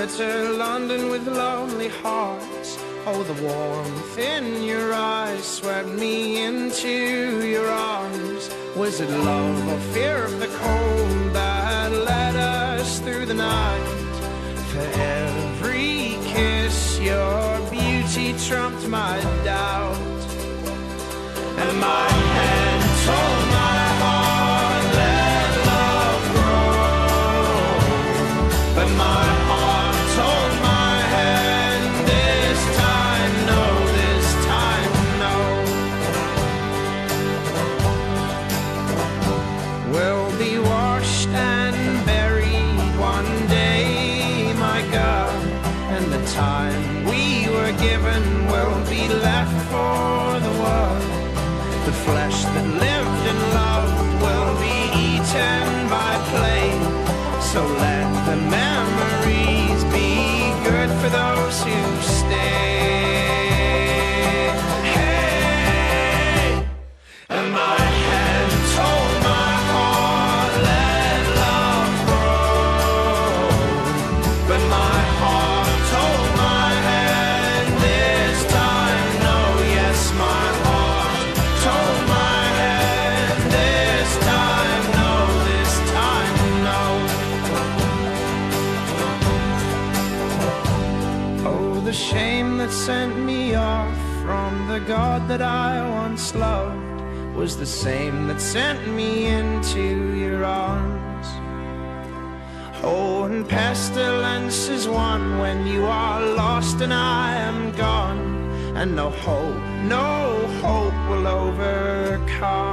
enter London with lonely hearts. Oh, the warmth in your eyes swept me into your arms. Was it love or fear of the cold that led us through the night? For every kiss, your beauty trumped my doubt. And my hand told my heart, let love grow. But my heart told my hand, this time no, this time no. We'll be washed and buried one day, my God. And the time we were given will be left for the world. The flesh that lived and loved will be eaten by flame. So let the memories be good for those who stay. Hey, and my hand told my heart, let love grow. But my heart told my hand, this time no, yes, my heart told my hand, this time no, this time no. Oh, the shame that sent me off from the God that I once loved was the same that sent me into your arms. Oh, and pestilence is one when you are lost and I am gone, and no hope will overcome.